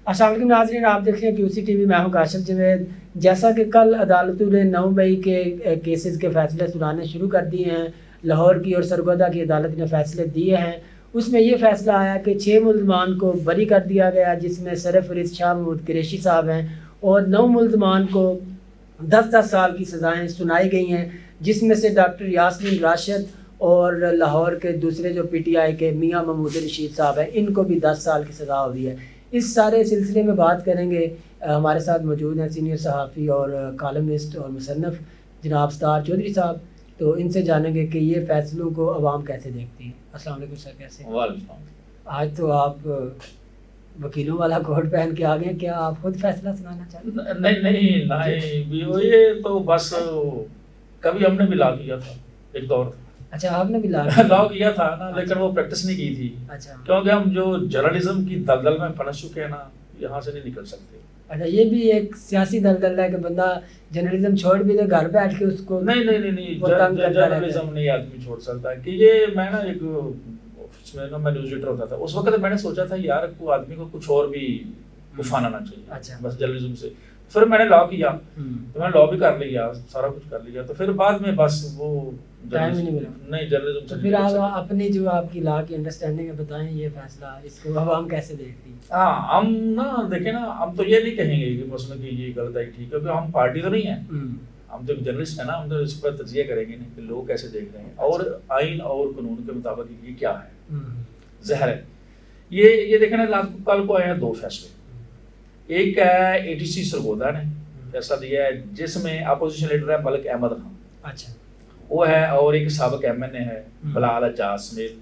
السلام علیکم ناظرین، آپ دیکھ رہے ہیں QC TV، میں ہوں کاشف جاوید۔ جیسا کہ کل عدالتوں نے 9 مئی کے کیسز کے فیصلے سنانے شروع کر دیے ہیں، لاہور کی اور سرگودا کی عدالت نے فیصلے دیے ہیں۔ اس میں یہ فیصلہ آیا کہ 6 ملزمان کو بری کر دیا گیا، جس میں سرفرست شاہ محمود قریشی صاحب ہیں، اور 9 ملزمان کو 10 سال کی سزائیں سنائی گئی ہیں، جس میں سے ڈاکٹر یاسمین راشد اور لاہور کے دوسرے جو PTI کے میاں محمود رشید صاحب ہیں، ان کو بھی 10 سال کی سزا ہوئی ہے۔ اس سارے سلسلے میں بات کریں گے۔ ہمارے ساتھ موجود ہیں سینئر صحافی اور کالمسٹ اور مصنف جناب ستار چودھری صاحب، تو ان سے جانیں گے کہ یہ فیصلوں کو عوام کیسے دیکھتی ہے۔ السلام علیکم سر، کیسے ہیں؟ وعلیکم السلام۔ آج تو آپ وکیلوں والا کوٹ پہن کے آ گئے، کیا آپ خود فیصلہ سنانا چاہتے ہیں؟ نہیں، یہ تو بس کبھی ہم نے بھی لا کیا تھا ایک دور۔ اچھا، آپ نے بھی لا کیا تھا نا، لیکن وہ پریکٹس نہیں کی تھی۔ اچھا، کیونکہ ہم جو جرنلزم کی دلدل میں پھنس چکے ہیں نا، یہاں سے نہیں نکل سکتے۔ اچھا، یہ بھی ایک سیاسی دلدل ہے کہ بندہ جرنلزم چھوڑ بھی دے، گھر بیٹھ کے اس کو نہیں، جرنلزم نہیں آدمی چھوڑ سکتا۔ کہ یہ میں نا ایک میں نیوز ایڈیٹر ہوتا تھا، اس وقت میں نے سوچا تھا یار کو آدمی کو کچھ اور بھی طوفان آنا چاہیے۔ اچھا، بس جرنلزم سے پھر میں نے لا کیا، تو میں نے لا بھی کر لیا، سارا کچھ کر لیا، تو پھر بعد میں بس وہ ٹائم ہی نہیں ملا۔ نہیں، جرنلزم سے پھر آپ اپنی جو آپ کی لا کی انڈرسٹینڈنگ ہے بتائیں، یہ فیصلہ اس کو عوام کیسے دیکھتی ہے؟ ہاں، ہم نا دیکھیں نا، ہم تو یہ نہیں کہیں گے کہ مثلا کہ یہ غلط ہے ٹھیک ہے، کیونکہ ہم پارٹی تو نہیں ہیں، ہم تو ایک جرنلسٹ ہیں نا، ہم تو اس پر تجزیہ کریں گے نہیں کہ لوگ کیسے دیکھ رہے ہیں اور آئین اور قانون کے مطابق یہ کیا ہے، زہر ہے یہ دیکھیں نا۔ کل کو آئے ہیں 2 فیصلے۔ ایک ہے ATC سرگودا نے فیصلہ دیا ہے، جس میں اپوزیشن لیڈر ہے ملک احمد خان، اچھا، وہ ہے، اور ایک سابق MNA ہے بلال اجاز سمیت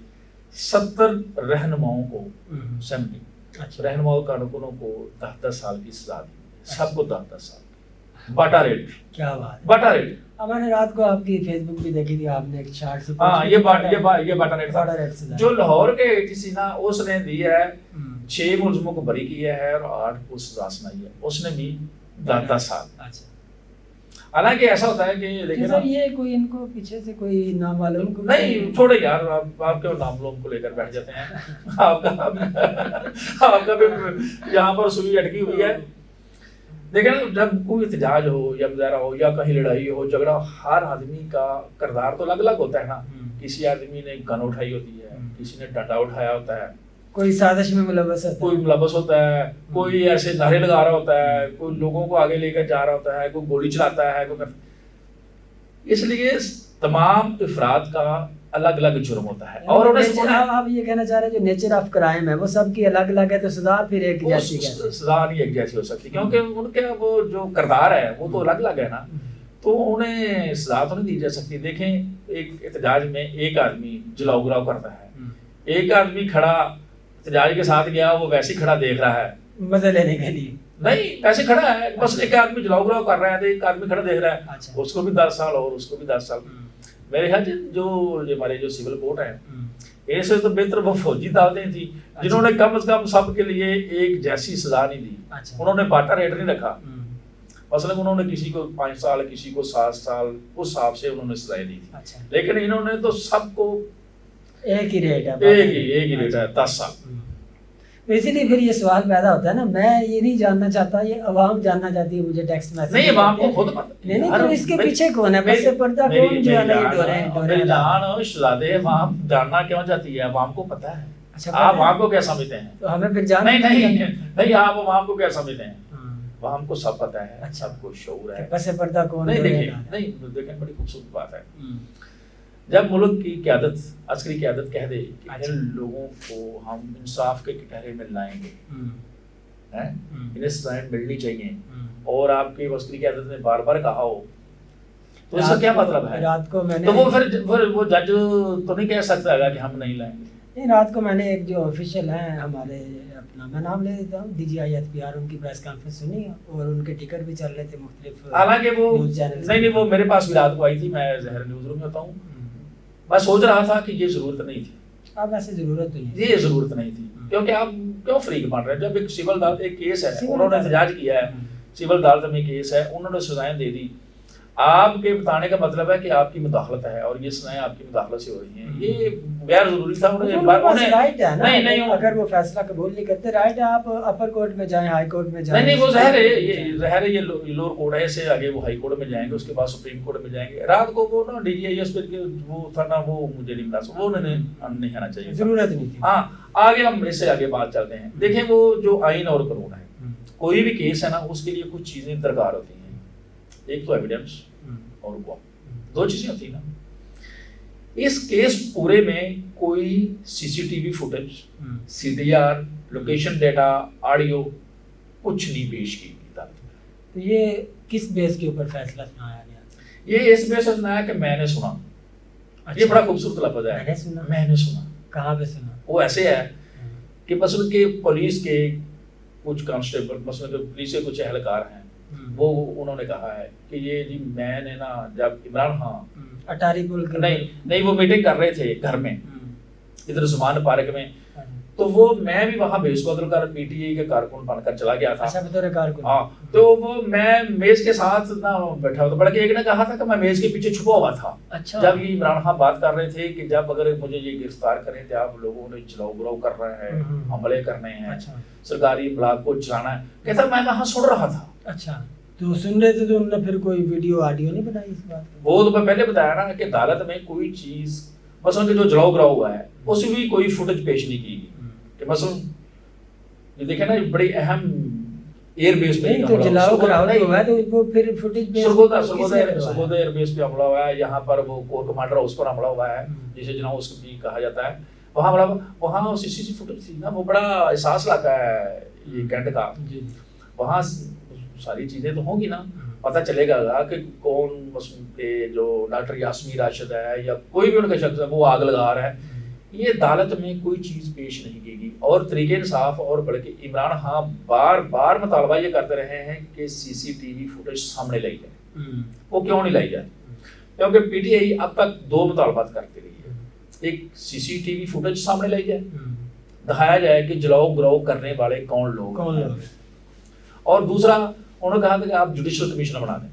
70 رہنماؤں کو، 70 رہنماؤں کارکنوں کو 10 سال کی سزا دی، سب کو 10 سال باٹا ریٹ۔ کیا بات ہے، باٹا ریٹ۔ میں نے رات کو آپ کی فیس بک بھی دیکھی تھی، آپ نے ایک شارٹ سی ہاں، یہ باٹا ریٹ تھا۔ جو لاہور کے ATC نا، اس نے دی ہے 6 ملزموں کو بری کیا ہے اور 8 کو سزا سنائی ہے، اس نے بھی 10 سال۔ حالانکہ ایسا ہوتا ہے کہ دیکھیں نا، یہ کوئی ان کو پیچھے سے کوئی نامعلوم کو نہیں چھوڑے یار، آپ کے نامعلوم کو لے کر بیٹھ جاتے ہیں، آپ کا بھی یہاں پر سوئی اٹکی ہوئی ہے۔ دیکھیں نا، جب کوئی احتجاج ہو یا مظاہرہ ہو یا کہیں لڑائی ہو، جھگڑا، ہر آدمی کا کردار تو الگ الگ ہوتا ہے نا۔ کسی آدمی نے گن اٹھائی ہوتی ہے، کسی نے ڈنڈا اٹھایا ہوتا ہے، کوئی سازش میں ملوث ہوتا ہے، کوئی ملوث ہوتا ہے، کوئی ایسے نعرے لگا رہا ہوتا ہے، کوئی لوگوں کو آگے لے کر جا رہا ہوتا ہے، کوئی گولی چلاتا ہے، اس لیے تمام افراد کا الگ الگ جرم ہوتا ہے۔ اور آپ یہ کہنا چاہ رہے ہیں جو نیچر آف کرائم ہے وہ سب کی الگ الگ ہے، تو سزا پھر ایک جیسی ہے؟ سزا نہیں ایک جیسی ہو سکتی، کیونکہ ان کے وہ جو کردار ہے وہ تو الگ الگ ہے نا، تو انہیں سزا تو نہیں دی جا سکتی۔ دیکھیں، ایک احتجاج میں ایک آدمی جلاؤ گراؤ کرتا ہے، ایک آدمی کھڑا احتجاج کے ساتھ گیا، وہ ویسے ہی کھڑا دیکھ رہا ہے مزے لینے کے لیے، نہیں ایسے کھڑا ہے، بس ایک آدمی جلاؤ گراؤ کر رہا ہے تو ایک آدمی کھڑا دیکھ رہا ہے، اس کو بھی 10 سال اور اس کو بھی 10 سال۔ میرے خیال جو ہمارے جو سول کورٹ ہیں، ایسے تو بہتر وہ فوجی عدالتیں تھیں جنہوں نے کم از کم سب کے لیے ایک جیسی سزا نہیں دی، انہوں نے باٹا ریٹ نہیں رکھا۔ مثلا انہوں نے کسی کو 5 سال، کسی کو 7 سال، اس حساب سے انہوں نے سزائیں دی تھی، لیکن انہوں نے تو سب کو ایک ہی ریٹ ہے 10 سال۔ اسی لیے پھر یہ سوال پیدا ہوتا ہے نا، میں یہ نہیں جاننا چاہتا، یہ عوام جاننا چاہتی ہے مجھے ٹیکسٹ میسج۔ نہیں، عوام کو خود پتہ نہیں، تو اس کے پیچھے کون ہے، پس پردہ کون جو ہے نا یہ ڈورے جان شہزادے، عوام جاننا کیوں چاہتی ہے؟ عوام کو پتہ ہے۔ آپ عوام کو کیا سمجھتے ہیں؟ تو ہمیں پھر جاننا نہیں، آپ عوام کو کیا سمجھتے ہیں؟ عوام کو سب پتہ ہے، سب کو شعور ہے، پس پردہ کون؟ نہیں دیکھیں، بڑی خوبصورت بات ہے، جب ملک کی قیادت، عسکری قیادت کہہ دے کہ ان لوگوں کو ہم انصاف کے کٹہرے میں لائیں گے، انہیں سزائیں ملنی چاہیے، اور آپ کی عسکری قیادت نے بار بار کہا ہو، تو اس کا کیا مطلب ہے؟ رات کو میں نے، تو وہ پھر وہ جج تو نہیں کہہ سکتا ہے کہ ہم نہیں لائیں گے۔ نہیں، رات کو میں نے ایک جو آفیشیل ہیں ہمارے، اپنا میں نام لے دیتا ہوں، DGI SPR، ان کی پریس کانفرنس سنی اور ان کے ٹکٹ بھی چل رہے تھے مختلف، حالانکہ وہ نہیں، وہ میرے پاس بھی رات کو آئی تھی، میں ظاہر نیوز روم میں ہوتا ہوں، میں سوچ رہا تھا کہ یہ ضرورت نہیں تھی، اب ایسے ضرورت نہیں، یہ ضرورت نہیں تھی، کیونکہ آپ کیوں فریق بن رہے ہیں؟ جب ایک سول عدالت، ایک کیس ہے، انہوں نے احتجاج کیا ہے، سول عدالت میں کیس ہے، انہوں نے سزائیں دے دی، آپ کے بتانے کا مطلب ہے کہ آپ کی مداخلت ہے اور یہ سنائیں آپ کی مداخلت سے ہو رہی ہیں، یہ غیر ضروری تھا. رائٹ ہے نا، نہیں اگر وہ فیصلہ قبول نہیں کرتے رائٹ ہے، آپ اپر کورٹ میں جائیں، ہائی کورٹ میں جائیں. نہیں وہ ظاہر ہے، یہ لوور کورٹ ہے، سے آگے وہ ہائی کورٹ میں جائیں گے، اس کے بعد سپریم کورٹ میں جائیں گے. رات کو وہ نا ڈی جی آئی ایس پہ وہ تھا نا، وہ مجھے نہیں مناسب، وہ نہیں آنا چاہیے، ضرورت نہیں تھی. ہاں آگے ہم اس سے آگے بات چلتے ہیں. دیکھیں وہ جو آئین اور قانون ہے، کوئی بھی کیس ہے نا اس کے لیے کچھ چیزیں درکار ہوتی ہیں. ایک تو ایویڈنس اور گواہ، دو چیزیں ہوتی ہیں نا. اس کیس پورے میں کوئی C C T V footage, C D R, location data, audio کچھ نہیں پیش کی گئی. تو یہ کس بیس کے اوپر فیصلہ سنایا گیا؟ یہ اس بیس پر سنایا کہ میں نے سنا. یہ بڑا خوبصورت لفظ ہے، میں نے سنا. کہاں پہ سنا؟ وہ ایسے ہے کہ مثلا کہ پولیس کے کچھ کانسٹیبل، مثلا کہ پولیس کے کچھ اہلکار ہیں، وہ انہوں نے کہا ہے کہ یہ جی میں نے نا جب عمران خان اٹاری پل کے نہیں وہ میٹنگ کر رہے تھے گھر میں ادھر زمان پارک میں، تو وہ میں بھی وہاں بھیس بدل کر پی ٹی آئی کے کارکن بن کر چلا گیا تھا. اچھا بطور کارکن. ہاں تو وہ میں میز کے ساتھ نہ بیٹھا ہوا تھا، بلکہ ایک نے کہا تھا کہ میں میز کے پیچھے چھپا ہوا تھا. اچھا. جب یہ عمران خان بات کر رہے تھے کہ جب اگر مجھے یہ گرفتار کریں تو آپ لوگوں نے چلاؤ گراؤ کر رہے ہیں، حملے کرنے ہیں، سرکاری بلاک کو چلانا ہے، کہتا میں وہاں سن رہا تھا. اچھا تو سن رہے تھے تو انہوں نے پھر کوئی ویڈیو آڈیو نہیں بنائی اس بات کی؟ وہ تو میں پہلے بتایا نا کہ عدالت میں کوئی چیز مثلا کہ جو جلاؤ گراؤ ہوا ہے اس میں بھی کوئی فوٹیج پیش نہیں کی گئی. کہ مثلا یہ دیکھیں نا بڑی اہم ایئر بیس پہ تو جلاؤ گراؤ ہوا ہے تو وہ پھر فوٹیج بیس سرگودا ایئر بیس پہ حملہ ہوا ہے. یہاں پر وہ کور کمانڈر ہاؤس پر حملہ ہوا ہے جسے جناب اس کو بھی کہا جاتا ہے. وہاں سی سی فوٹیج تھی نا، وہ بڑا احساس علاقہ ہے یہ کینٹ کا. وہاں ساری چیزیں تو ہوں گی نا، پتہ چلے گا کہ کون مثلا کہ جو ڈاکٹر یاسمین راشد ہے یا کوئی بھی ان کا شخص ہے وہ آگ لگا رہا ہے. یہ عدالت میں کوئی چیز پیش نہیں کی گئی. اور طریقہ انصاف اور بلکہ عمران خان بار بار مطالبہ یہ کرتے رہے ہیں کہ سی سی ٹی وی فوٹیج سامنے لائی جائے. وہ کیوں نہیں لائی جائے؟ کیونکہ پی ٹی آئی اب تک دو مطالبات کرتی رہی ہے. ایک سی سی ٹی وی فوٹیج سامنے لائی جائے، دکھایا جائے کہ جلاؤ گراؤ کرنے والے کون لوگ ہیں. اور دوسرا انہوں نے کہا تھا کہ آپ جوڈیشل کمیشن بنا دیں،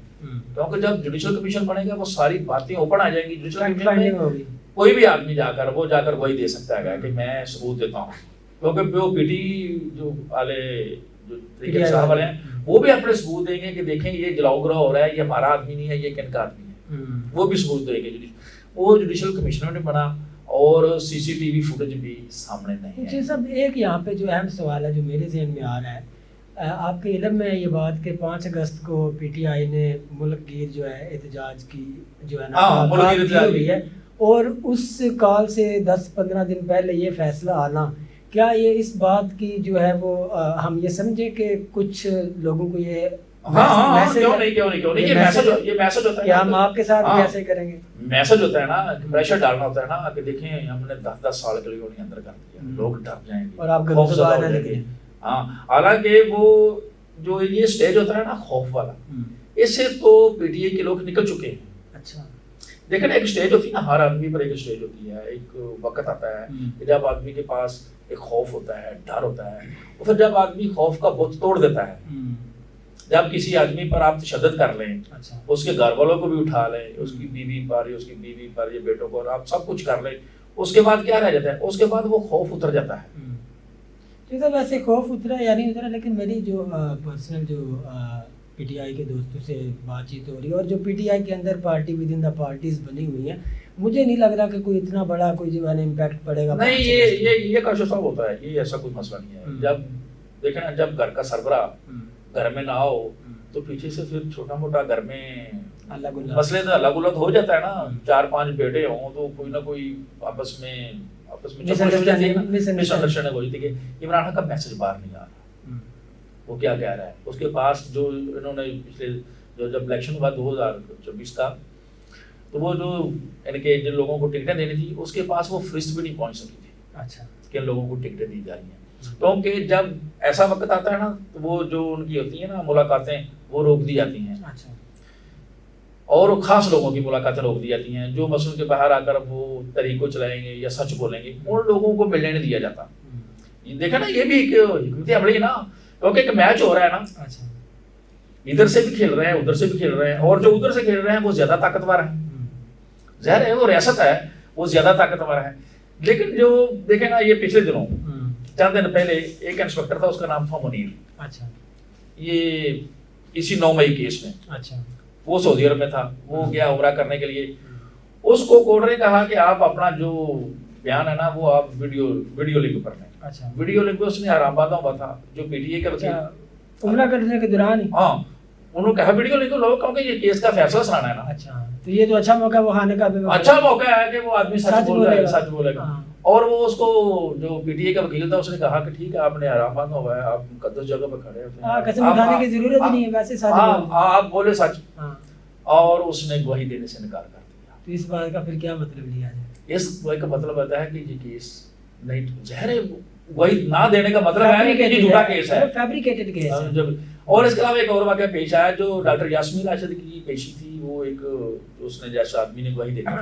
کیونکہ جب جوڈیشل کمیشن بنے گا وہ ساری باتیں اوپن آ جائیں گی. جوڈیشل کمیشن میں کوئی بھی آدمی جا کر وہی دے سکتا ہے کہ میں ثبوت دیتا ہوں. کیونکہ وہ پی ٹی جو والے جو طریقے انصاف والے ہیں وہ بھی اپنے ثبوت دیں گے کہ دیکھیں یہ جلاؤ گراؤ ہو رہا ہے، یہ ہمارا آدمی نہیں ہے، یہ کن کا آدمی ہے. وہ بھی ثبوت دیں گے. وہ جوڈیشل کمیشن نے بنا اور سی سی ٹی وی فوٹیج بھی سامنے نہیں ہے. جی صاحب ایک یہاں پہ جو اہم سوال ہے جو میرے ذہن میں آ رہا ہے، آپ کے علم میں یہ بات کہ 5 اگست کو پی ٹی آئی نے ملک گیر جو ہے احتجاج کی جو ہے نا ہوئی ہے، اور اس کال سے 10-15 دن پہلے یہ فیصلہ آنا، کیا یہ اس بات کی جو ہے وہ ہم یہ سمجھے کہ کچھ لوگوں کو یہ کیوں نہیں یہ میسج ہوتا ہے کہ ہم آپ کے ساتھ کیسے کریں گے؟ میسج ہوتا ہے نا، پریشر ڈالنا ہوتا ہے نا کہ دیکھیں ہم نے 10 سال کے لیے اندر کر دیا، لوگ ڈر جائیں گے اور آپ گھبراہٹ نہ لگے. ہاں حالانکہ وہ جو یہ سٹیج ہوتا ہے نا خوف والا، اس سے تو پی ٹی آئی کے لوگ نکل چکے ہیں. اچھا دیکھیں ایک سٹیج ہوتی ہے نا، ہر آدمی پر ایک سٹیج ہوتی ہے، ایک وقت آتا ہے کہ جب آدمی کے پاس ایک خوف ہوتا ہے، ڈر ہوتا ہے، اور پھر جب آدمی خوف کا بت توڑ دیتا ہے، جب کسی آدمی پر آپ تشدد کر لیں، اس کے گھر والوں کو بھی اٹھا لیں، اس کی بیوی پر یا اس کی بیوی پر یا بیٹوں کو، آپ سب کچھ کر لیں، اس کے بعد کیا رہ جاتا ہے؟ اس کے بعد وہ خوف اتر جاتا ہے. جی صاحب ویسے خوف اترا یا نہیں اترا، لیکن میری جو پرسنل جو پی ٹی آئی کے دوستوں سے بات چیت ہو رہی ہے اور جو پی ٹی آئی کے اندر party within the parties بنی ہوئی ہیں، مجھے نہیں لگ رہا کہ کوئی اتنا بڑا کوئی جو ہے نا امپیکٹ پڑے گا. نہیں یہ کاشو صاحب ہوتا ہے، یہ ایسا کوئی مسئلہ نہیں ہے. جب دیکھیں نا، جب گھر کا سربراہ گھر میں نہ ہو تو پیچھے سے پھر چھوٹا موٹا گھر میں مسئلے تو الگ الگ ہو جاتا ہے نا. 4-5 بیٹے ہوں تو کوئی نہ کوئی آپس میں مس انڈرسٹینڈنگ ہو جاتی ہے کہ عمران خان کا میسج باہر نہیں آ رہا، وہ کیا کہہ رہا ہے. اس کے پاس جو انہوں نے پچھلے جب الیکشن ہوا 2024 کا، تو وہ جو یعنی کہ جن لوگوں کو ٹکٹیں دینی تھی اس کے پاس وہ فہرست بھی نہیں پہنچ سکی تھی. اچھا کن لوگوں کو ٹکٹیں دی جا رہی ہیں، کیونکہ جب ایسا وقت آتا ہے نا تو وہ جو ان کی ہوتی ہیں نا ملاقاتیں وہ روک دی جاتی ہیں. اچھا اور خاص لوگوں کی ملاقاتیں روک دی جاتی ہیں جو مسئلوں کے باہر آ کر وہ تحریک کو چلائیں گے یا سچ بولیں گے، ان لوگوں کو ملنے نہیں دیا جاتا. دیکھا نا، یہ بھی ایک حکمت عملی ہے نا، کیونکہ ایک میچ ہو رہا ہے نا. ادھر سے بھی کھیل رہے ہیں ادھر سے بھی کھیل رہے ہیں, اور جو ادھر سے کھیل رہے ہیں وہ زیادہ طاقتور ہیں. ظاہر ہے وہ ریاست ہے وہ زیادہ طاقتور ہے. لیکن جو دیکھیں نا یہ پچھلے دنوں چند دن پہلے ایک انسپیکٹر تھا, اس کا نام تھا منیر. اچھا. یہ اسی 9 مئی کیس میں. اچھا. وہ سعودی عرب میں تھا, وہ گیا عمرہ کرنے کے لیے. اس کو کورٹ نے کہا کہ آپ اپنا جو بیان ہے نا وہ آپ ویڈیو لنک پر لیں. اچھا. ویڈیو لنک پہ اس نے آرام بادا ہوا تھا جو پی ٹی اے کا وکیل عمرہ کرنے کے دوران ہی. ہاں انہوں نے کہا ویڈیو لنک لو کیونکہ یہ کیس کا فیصلہ سنانا ہے نا. اچھا تو یہ تو اچھا موقع ہے وہ آنے کا. اچھا موقع ہے کہ وہ آدمی سچ بولے گا. اور وہ اس کو جو پی ٹی اے کا وکیل تھا اس نے کہا کہ ٹھیک ہے آپ نے آرام باندھا ہوا ہے, آپ مقدس جگہ پہ کھڑے ہیں, قسم اٹھانے کی ضرورت نہیں ہے, ویسے سچ آپ بولے سچ. اور اس نے گواہی دینے سے انکار کر دیا. تو اس بات کا پھر کیا مطلب لیا جائے؟ اس گواہی کا مطلب ہوتا ہے کہ یہ کیس نہیں, ظاہر ہے گواہی نہ دینے کا مطلب ہے کہ یہ جھوٹا کیس ہے, فیبریکیٹڈ کیس ہے. اور اس کے علاوہ ایک اور واقعہ پیش آیا جو ڈاکٹر یاسمین راشد کی پیشی تھی. وہ ایک اس نے جیسا آدمی نے گواہی دینی تھی,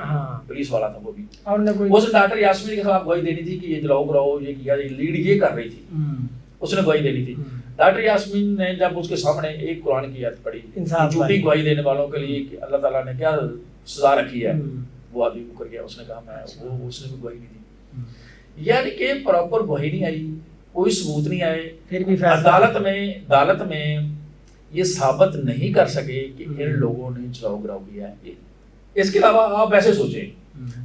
پولیس والا تھا وہ بھی, اس نے ڈاکٹر یاسمین کے خلاف گواہی دینی تھی کہ یہ جلاؤ کراؤ یہ کیا, لیڈ یہ کر رہی تھی, اس نے گواہی دینی تھی. ڈاکٹر یاسمین نے جب اس کے سامنے ایک قرآن کی آیت پڑھی جھوٹی گواہی دینے والوں کے لیے کہ اللہ تعالیٰ نے کیا سزا رکھی ہے, وہ آدمی مکر گیا. اس نے کہا میں اس نے بھی گواہی نہیں دی. یعنی کہ پراپر گواہی نہیں آئی, کوئی ثبوت نہیں آئے, پھر بھی عدالت میں یہ ثابت نہیں کر سکے کہ ان لوگوں نے چلاؤ گراؤ کیا ہے. اس کے علاوہ آپ ایسے سوچیں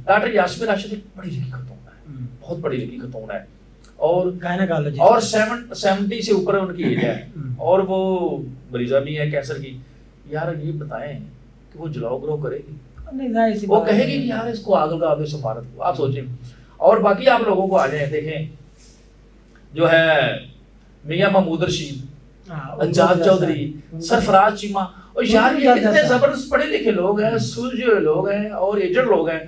ڈاکٹر یاسمین راشد ایک پڑھی لکھی خاتون ہے, بہت پڑھی لکھی خاتون ہے, اور 70 سے اوپر ان کی ایج ہے, اور وہ مریضہ بھی ہے کینسر کی. یار یہ بتائیں کہ وہ جلاؤ گراؤ کرے گی, وہ کہے گی کہ یار اس کو آگ لگا دو سفارت کو. آپ سوچیں. اور باقی آپ لوگوں کو آ جائیں دیکھیں جو ہے میاں محمود رشید, اجاز چودھری, سرفراز چیمہ, اور یار یہ کتنے زبردست پڑھے لکھے لوگ ہیں, سلجھے ہوئے لوگ ہیں اور ایجنٹ لوگ ہیں.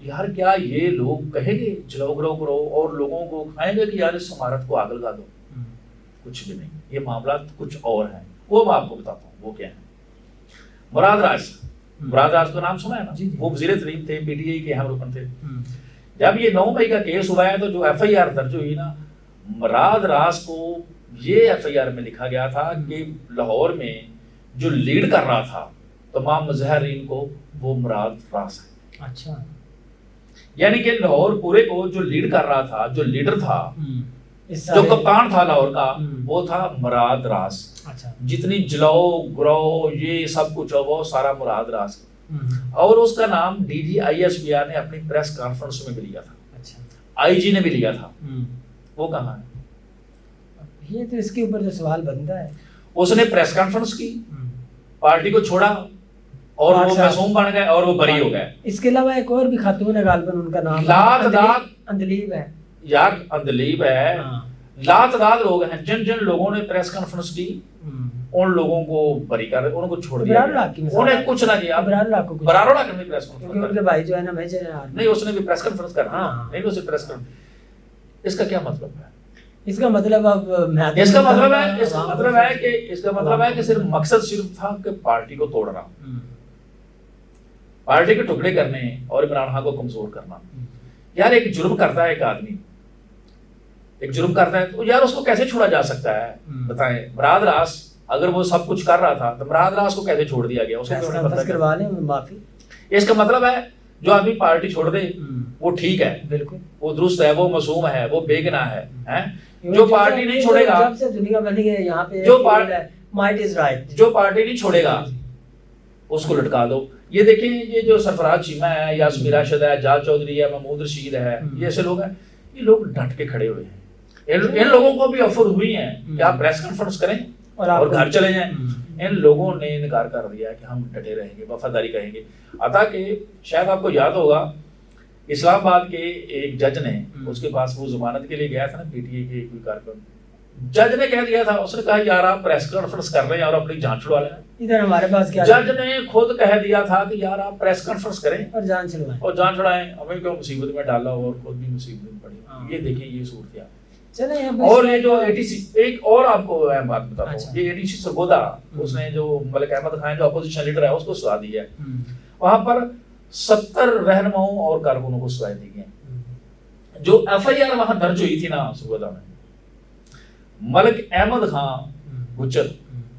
یار کیا یہ لوگ کہیں گے جلاؤ گراؤ کرو اور لوگوں کو کھائیں گے کہ یار اس عمارت کو آگ لگا دو؟ کچھ بھی نہیں. یہ معاملات کچھ اور ہیں, وہ میں آپ کو بتاتا ہوں وہ کیا ہے. مراد راج کا نام سنا ہے نا, وہ وزیر تعلیم تھے, پی ٹی آئی کے اہم رکن تھے. جب یہ 9 مئی کا کیس ہوا ہے تو جو ایف آئی آر درج ہوئی نا, مراد راز کو یہ ایف آئی آر میں لکھا گیا تھا کہ لاہور میں جو لیڈ کر رہا تھا تمام مظاہرین کو وہ مراد راز ہے. اچھا. یعنی کہ لاہور پورے کو جو لیڈ کر رہا تھا, جو لیڈر تھا, جو کپتان تھا لاہور کا, وہ تھا مراد راز. جتنی جلاؤ گراؤ یہ سب کچھ ہے وہ سارا مراد راز. اور اس کا نام D G I S P R نے اپنی پریس کانفرنس میں بھی لیا تھا, آئی جی نے بھی لیا تھا. وہ کہاں ہے؟ یہ تو اس کے اوپر جو سوال بنتا ہے. اس نے پریس کانفرنس کی, پارٹی کو چھوڑا اور وہ معصوم بن گئے اور وہ بری ہو گئے. اس کے علاوہ ایک اور بھی خاتون ہے غالباً, ان کا نام اندلیب ہے. یار اندلیب ہے, لاتعداد لوگ ہیں جن لوگوں نے پریس کانفرنس کی, ان لوگوں کو بری کر ان کو چھوڑ دیا, انہیں کچھ نہ کیا. برارولہ کی پریس کانفرنس, ان کے بھائی جو ہے نا میجر ہیں, نہیں اس نے بھی پریس کانفرنس کرنا, نہیں اسے پریس کانفرنس. اس کا کیا مطلب ہے؟ اس کا مطلب اس کا مطلب ہے کہ صرف مقصد صرف تھا کہ پارٹی کو توڑنا, پارٹی کے ٹکڑے کرنے اور عمران خان کو کمزور کرنا. یار ایک جرم کرتا ہے ایک آدمی, ایک جرم کرتا ہے تو یار اس کو کیسے چھوڑا جا سکتا ہے بتائیں؟ مراد راز اگر وہ سب کچھ کر رہا تھا تو مراد راز کو کیسے چھوڑ دیا گیا؟ اس کا مطلب ہے جو آدمی پارٹی چھوڑ دے وہ ٹھیک ہے, بالکل وہ درست ہے, وہ معصوم ہے, وہ بے گناہ ہے. جو پارٹی نہیں چھوڑے گا, جو پارٹی نہیں چھوڑے گا اس کو لٹکا دو. یہ دیکھیں یہ جو سرفراز چیمہ ہے, یاسمین راشد ہے, اجاز چودھری ہے, محمود رشید ہے, یہ ایسے لوگ ہیں, یہ لوگ ڈٹ کے کھڑے ہوئے ہیں. ان لوگوں کو بھی آفر ہوئی ہیں کہ آپ پریس کانفرنس کریں اور گھر چلے جائیں. ان لوگوں نے انکار کر دیا کہ ہم ڈٹے رہیں گے, وفاداری کہیں گے. عطا کہ شاید آپ کو یاد ہوگا اسلام آباد کے ایک جج نے, اس کے پاس وہ ضمانت کے لیے گیا تھا نا پی ٹی اے کے کوئی کارکن, جج نے کہہ دیا تھا, اس نے کہا یار آپ پریس کانفرنس کر رہے ہیں اور اپنی جان چھڑوا لیں. ادھر ہمارے پاس کیا, جج نے خود کہہ دیا تھا کہ یار آپ پریس کانفرنس کریں اور جان چھڑائیں, ہمیں کیوں مصیبت میں ڈالا اور خود بھی مصیبت میں پڑی. یہ دیکھیں یہ صورتحال. اور یہ جو اے ٹی سی, ایک اور آپ کو اہم بات بتاتا ہوں, یہ اے ٹی سی سرگودا, اس نے جو ملک احمد خان جو اپوزیشن لیڈر ہے اس کو سزا دی ہے. وہاں پر 70 رہنماؤں اور کارکنوں کو سزائیں دی گئی. جو ایف آئی آر وہاں درج ہوئی تھی نا سرگودا میں, ملک احمد خان گجر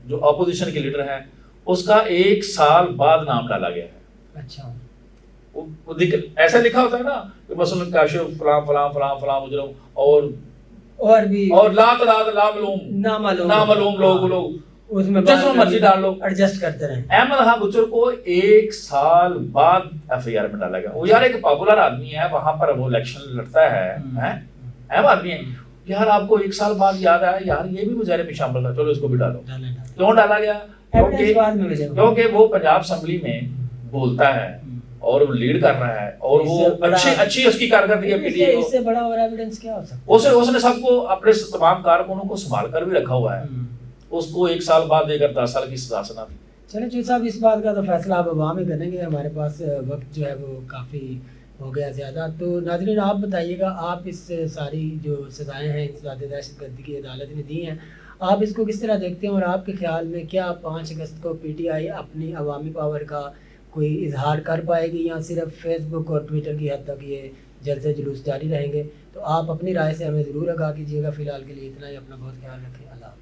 جو اپوزیشن کے لیڈر ہیں اس کا 1 سال بعد نام ڈالا گیا ہے. اچھا ایسا لکھا ہوتا ہے نا کہ مثلا کاشف فلاں فلاں فلاں فلاں مجرم اور بھی اور لا تعداد نامعلوم لوگ اس میں جس میں مرضی ڈال لو ایڈجسٹ کرتے رہیں. احمد خان گجر کو 1 سال بعد ایف آئی آر میں ڈالا گیا. وہ یار ایک پاپولر آدمی ہے, وہاں پر وہ الیکشن لڑتا ہے, اہم آدمی ہے یار, آپ کو 1 سال بعد یاد آیا یار یہ بھی مظاہرے میں شامل تھا, چلو اس کو بھی ڈالو. کیوں ڈالا گیا؟ کیونکہ وہ پنجاب اسمبلی میں بولتا ہے اور وہ لیڈ کر رہا ہے اور وہ اچھی اس کی کارکردگی ہے پی ٹی اے کو. اس سے بڑا اور ایویڈنس کیا ہو سکتا ہے؟ اس نے سب کو اپنے تمام کارکنوں کو سنبھال کر بھی رکھا ہوا ہے, اس کو 1 سال بعد دے کر 10 سال کی سزا سنا دی. چلیں چودھری صاحب اس بات کا تو فیصلہ آپ عوام میں کریں گے, ہمارے پاس وقت جو ہے وہ کافی ہو گیا زیادہ. تو ناظرین آپ بتائیے گا, آپ اس ساری جو سزائیں ہیں انسداد دہشت گردی کی عدالت نے دی ہیں, آپ اس کو کس طرح دیکھتے ہیں, اور آپ کے خیال میں کیا 5 اگست کو پی ٹی آئی اپنی عوامی پاور کا کوئی اظہار کر پائے گی, یا صرف فیس بک اور ٹویٹر کی حد تک یہ جلسے جلوس جاری رہیں گے؟ تو آپ اپنی رائے سے ہمیں ضرور آگاہ کیجیے گا. فی الحال کے لیے اتنا ہی, اپنا بہت خیال رکھیں. اللہ حافظ.